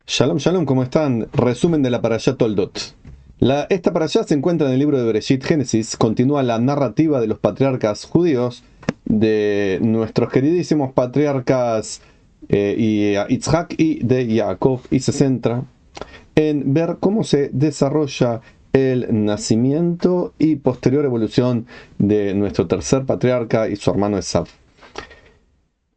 Shalom, shalom, ¿cómo están? Resumen de la Parashá Toldot. Esta Parashá se encuentra en el libro de Bereshit, Génesis, continúa la narrativa de los patriarcas judíos, de nuestros queridísimos patriarcas Yitzhak y de Jacob, y se centra en ver cómo se desarrolla el nacimiento y posterior evolución de nuestro tercer patriarca y su hermano Esav.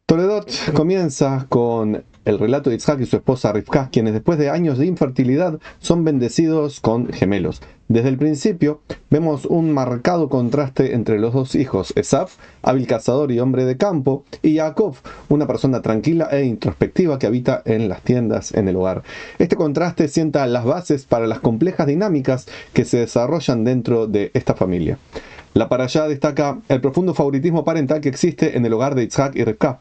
Toledot comienza con el relato de Yitzhak y su esposa Rivka, quienes después de años de infertilidad son bendecidos con gemelos. Desde el principio vemos un marcado contraste entre los dos hijos, Esav, hábil cazador y hombre de campo, y Jacob, una persona tranquila e introspectiva que habita en las tiendas en el hogar. Este contraste sienta las bases para las complejas dinámicas que se desarrollan dentro de esta familia. La parashá destaca el profundo favoritismo parental que existe en el hogar de Yitzhak y Rivka.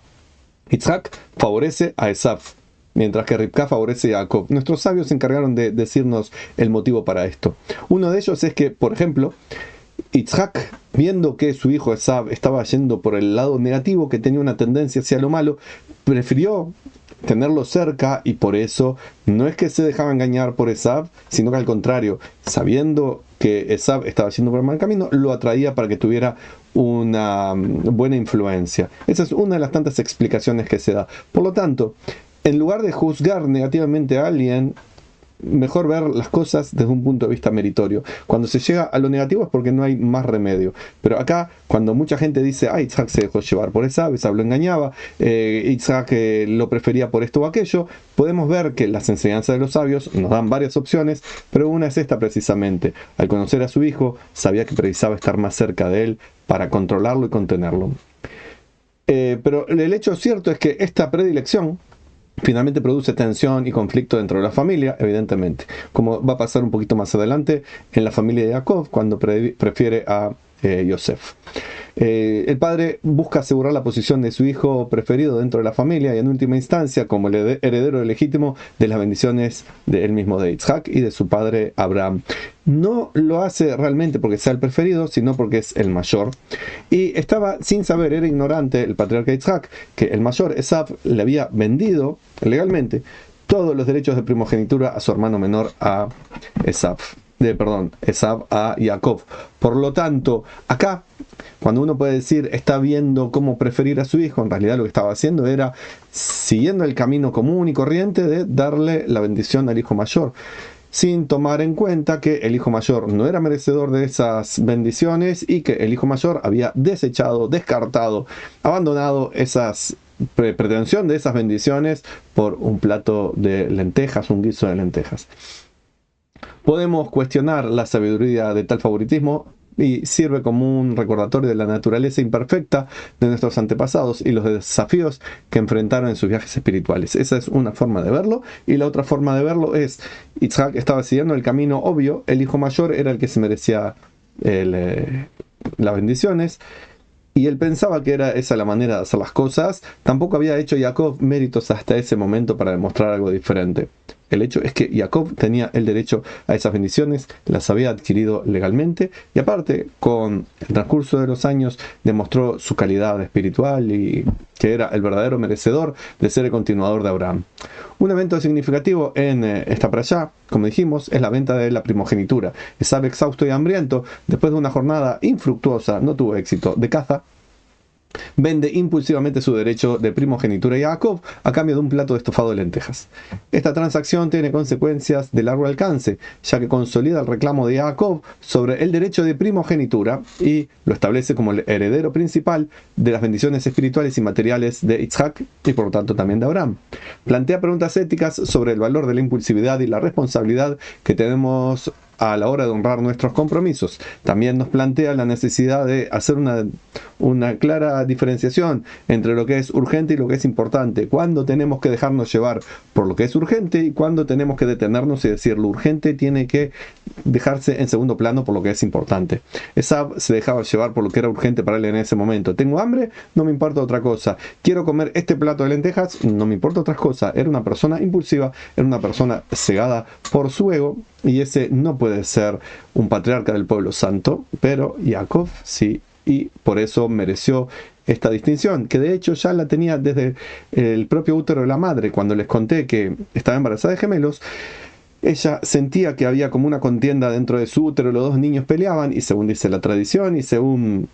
Yitzhak favorece a Esav, mientras que Rivka favorece a Jacob. Nuestros sabios se encargaron de decirnos el motivo para esto. Uno de ellos es que, por ejemplo, Yitzhak, viendo que su hijo Esav estaba yendo por el lado negativo, que tenía una tendencia hacia lo malo, prefirió tenerlo cerca, y por eso no es que se dejaba engañar por Esav, sino que al contrario, sabiendo que Esav estaba yendo por el mal camino, lo atraía para que tuviera una buena influencia. Esa es una de las tantas explicaciones que se da. Por lo tanto, en lugar de juzgar negativamente a alguien, mejor ver las cosas desde un punto de vista meritorio. Cuando se llega a lo negativo es porque no hay más remedio. Pero acá, cuando mucha gente dice, Yitzhak se dejó llevar por Esav lo engañaba, Yitzhak lo prefería por esto o aquello, podemos ver que las enseñanzas de los sabios nos dan varias opciones, pero una es esta precisamente. Al conocer a su hijo, sabía que precisaba estar más cerca de él para controlarlo y contenerlo. Pero el hecho cierto es que esta predilección finalmente produce tensión y conflicto dentro de la familia, evidentemente, como va a pasar un poquito más adelante en la familia de Jacob, cuando prefiere a Yosef. El padre busca asegurar la posición de su hijo preferido dentro de la familia y en última instancia como el heredero legítimo de las bendiciones de él mismo, de Yitzhak y de su padre Abraham. No lo hace realmente porque sea el preferido, sino porque es el mayor. Y estaba sin saber, era ignorante el patriarca Yitzhak, que el mayor Esav le había vendido legalmente todos los derechos de primogenitura a su hermano menor, a Esav a Jacob. Por lo tanto, acá, cuando uno puede decir está viendo cómo preferir a su hijo, en realidad lo que estaba haciendo era siguiendo el camino común y corriente de darle la bendición al hijo mayor, sin tomar en cuenta que el hijo mayor no era merecedor de esas bendiciones y que el hijo mayor había desechado, descartado, abandonado esas pretensión de esas bendiciones por un plato de lentejas, un guiso de lentejas. Podemos cuestionar la sabiduría de tal favoritismo y sirve como un recordatorio de la naturaleza imperfecta de nuestros antepasados y los desafíos que enfrentaron en sus viajes espirituales. Esa es una forma de verlo, y la otra forma de verlo es Yitzhak estaba siguiendo el camino obvio, el hijo mayor era el que se merecía las bendiciones, y él pensaba que era esa la manera de hacer las cosas. Tampoco había hecho Jacob méritos hasta ese momento para demostrar algo diferente. El hecho es que Jacob tenía el derecho a esas bendiciones, las había adquirido legalmente, y aparte, con el transcurso de los años, demostró su calidad espiritual y que era el verdadero merecedor de ser el continuador de Abraham. Un evento significativo en esta parashá, como dijimos, es la venta de la primogenitura. Esav, exhausto y hambriento, después de una jornada infructuosa, no tuvo éxito, de caza, vende impulsivamente su derecho de primogenitura a Jacob a cambio de un plato de estofado de lentejas. Esta transacción tiene consecuencias de largo alcance, ya que consolida el reclamo de Jacob sobre el derecho de primogenitura y lo establece como el heredero principal de las bendiciones espirituales y materiales de Yitzhak y por lo tanto también de Abraham. Plantea preguntas éticas sobre el valor de la impulsividad y la responsabilidad que tenemos a la hora de honrar nuestros compromisos. También nos plantea la necesidad de hacer una clara diferenciación entre lo que es urgente y lo que es importante, cuándo tenemos que dejarnos llevar por lo que es urgente y cuándo tenemos que detenernos y decir lo urgente tiene que dejarse en segundo plano por lo que es importante. Esav se dejaba llevar por lo que era urgente para él en ese momento. Tengo hambre, no me importa otra cosa. Quiero comer este plato de lentejas, no me importa otra cosa. Era una persona impulsiva, era una persona cegada por su ego, y ese no puede ser un patriarca del pueblo santo, pero Jacob sí, y por eso mereció esta distinción, que de hecho ya la tenía desde el propio útero de la madre. Cuando les conté que estaba embarazada de gemelos, ella sentía que había como una contienda dentro de su útero, los dos niños peleaban, y según dice la tradición y según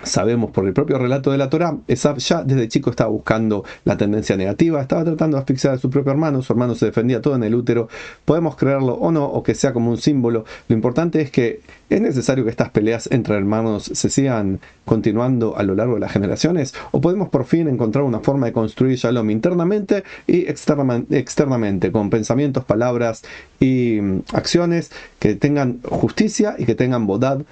sabemos por el propio relato de la Torá, Esav ya desde chico estaba buscando la tendencia negativa, estaba tratando de asfixiar a su propio hermano, su hermano se defendía todo en el útero, podemos creerlo o no, o que sea como un símbolo, lo importante es que es necesario que estas peleas entre hermanos se sigan continuando a lo largo de las generaciones, o podemos por fin encontrar una forma de construir Shalom internamente y externamente, con pensamientos, palabras y acciones que tengan justicia y que tengan bondad,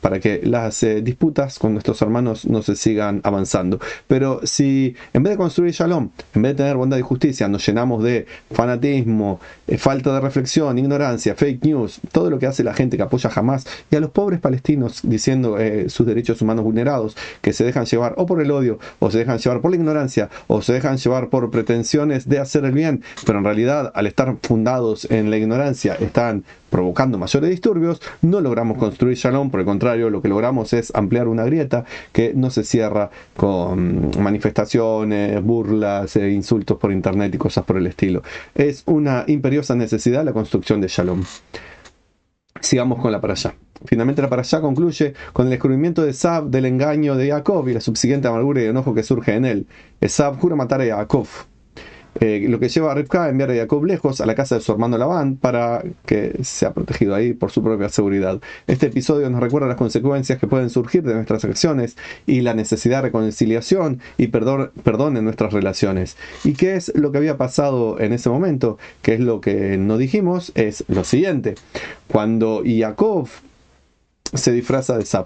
para que las disputas con nuestros hermanos no se sigan avanzando. Pero si en vez de construir Shalom, en vez de tener bondad y justicia, nos llenamos de fanatismo, falta de reflexión, ignorancia, fake news, todo lo que hace la gente que apoya a Hamás, y a los pobres palestinos diciendo sus derechos humanos vulnerados, que se dejan llevar o por el odio, o se dejan llevar por la ignorancia, o se dejan llevar por pretensiones de hacer el bien, pero en realidad al estar fundados en la ignorancia están provocando mayores disturbios, no logramos construir Shalom, por el contrario, lo que logramos es ampliar una grieta que no se cierra con manifestaciones, burlas, insultos por internet y cosas por el estilo. Es una imperiosa necesidad la construcción de Shalom. Sigamos con la parashá. Finalmente la parashá concluye con el descubrimiento de Esav del engaño de Jacob y la subsiguiente amargura y enojo que surge en él. Esav jura matar a Jacob, lo que lleva a Rivka a enviar a Jacob lejos a la casa de su hermano Labán para que sea protegido ahí por su propia seguridad. Este episodio nos recuerda las consecuencias que pueden surgir de nuestras acciones y la necesidad de reconciliación y perdón en nuestras relaciones. ¿Y qué es lo que había pasado en ese momento? ¿Qué es lo que no dijimos? Es lo siguiente. Cuando Jacob se disfraza de Esav,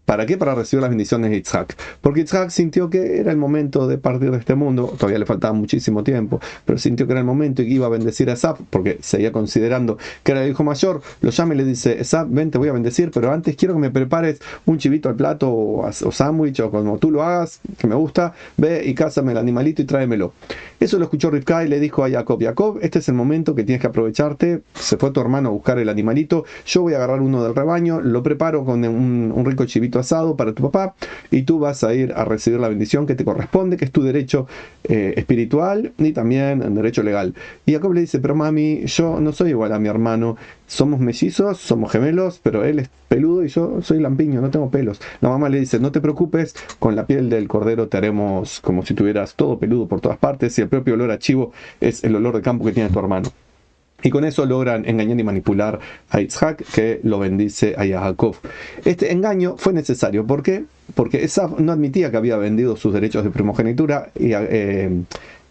¿para qué? Para recibir las bendiciones de Yitzhak. Porque Yitzhak sintió que era el momento de partir de este mundo, todavía le faltaba muchísimo tiempo, pero sintió que era el momento y que iba a bendecir a Esav, porque seguía considerando que era el hijo mayor. Lo llama y le dice: Esav, ven, te voy a bendecir, pero antes quiero que me prepares un chivito al plato o sándwich, o como tú lo hagas, que me gusta, ve y cázame el animalito y tráemelo. Eso lo escuchó Rivka y le dijo a Jacob: Jacob, este es el momento que tienes que aprovecharte, se fue tu hermano a buscar el animalito, yo voy a agarrar uno del rebaño, lo preparo con un rico chivito asado para tu papá, y tú vas a ir a recibir la bendición que te corresponde, que es tu derecho espiritual y también derecho legal. Y Jacob le dice: pero mami, yo no soy igual a mi hermano, somos mellizos, somos gemelos, pero él es peludo y yo soy lampiño, no tengo pelos. La mamá le dice: no te preocupes, con la piel del cordero te haremos como si tuvieras todo peludo por todas partes, y el propio olor a chivo es el olor de campo que tiene tu hermano. Y con eso logran engañar y manipular a Yitzhak, que lo bendice a Jacob. Este engaño fue necesario. ¿Por qué? Porque Esav no admitía que había vendido sus derechos de primogenitura y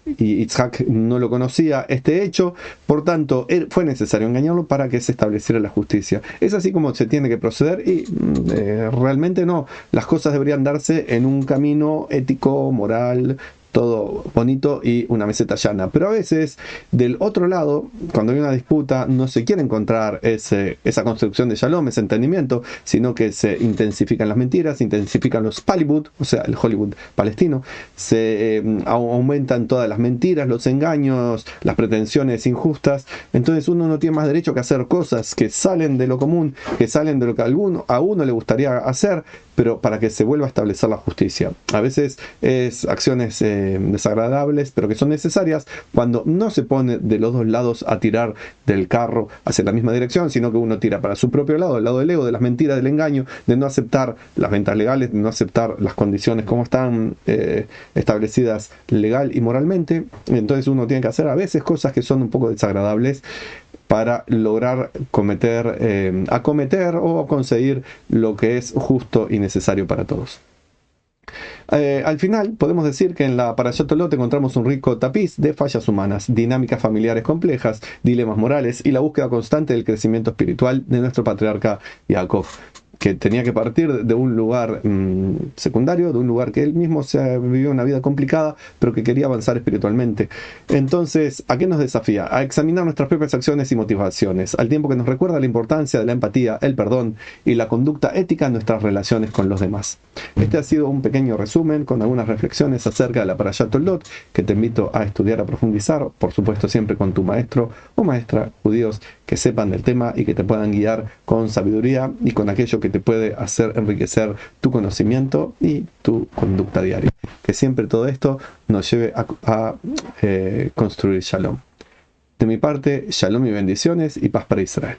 Yitzhak no lo conocía este hecho, por tanto fue necesario engañarlo para que se estableciera la justicia. Es así como se tiene que proceder y realmente no, las cosas deberían darse en un camino ético, moral, todo bonito y una meseta llana. Pero a veces, del otro lado, cuando hay una disputa, no se quiere encontrar esa construcción de Shalom, ese entendimiento, sino que se intensifican las mentiras, se intensifican los Palibut, o sea, el Hollywood palestino, se aumentan todas las mentiras, los engaños, las pretensiones injustas. Entonces uno no tiene más derecho que hacer cosas que salen de lo común, que salen de lo que a uno le gustaría hacer, pero para que se vuelva a establecer la justicia. A veces es acciones desagradables, pero que son necesarias cuando no se pone de los dos lados a tirar del carro hacia la misma dirección, sino que uno tira para su propio lado, el lado del ego, de las mentiras, del engaño, de no aceptar las ventas legales, de no aceptar las condiciones como están establecidas legal y moralmente. Entonces uno tiene que hacer a veces cosas que son un poco desagradables para lograr acometer o conseguir lo que es justo y necesario para todos. Al final podemos decir que en la Parashat Tolot encontramos un rico tapiz de fallas humanas, dinámicas familiares complejas, dilemas morales y la búsqueda constante del crecimiento espiritual de nuestro patriarca Jacob, que tenía que partir de un lugar secundario, de un lugar que él mismo se vivió una vida complicada, pero que quería avanzar espiritualmente. Entonces, ¿a qué nos desafía? A examinar nuestras propias acciones y motivaciones, al tiempo que nos recuerda la importancia de la empatía, el perdón y la conducta ética en nuestras relaciones con los demás. Este ha sido un pequeño resumen con algunas reflexiones acerca de la Parashat Tolot, que te invito a estudiar, a profundizar, por supuesto siempre con tu maestro o maestra judíos que sepan del tema y que te puedan guiar con sabiduría y con aquello que te puede hacer enriquecer tu conocimiento y tu conducta diaria. Que siempre todo esto nos lleve a construir Shalom. De mi parte, Shalom y bendiciones y paz para Israel.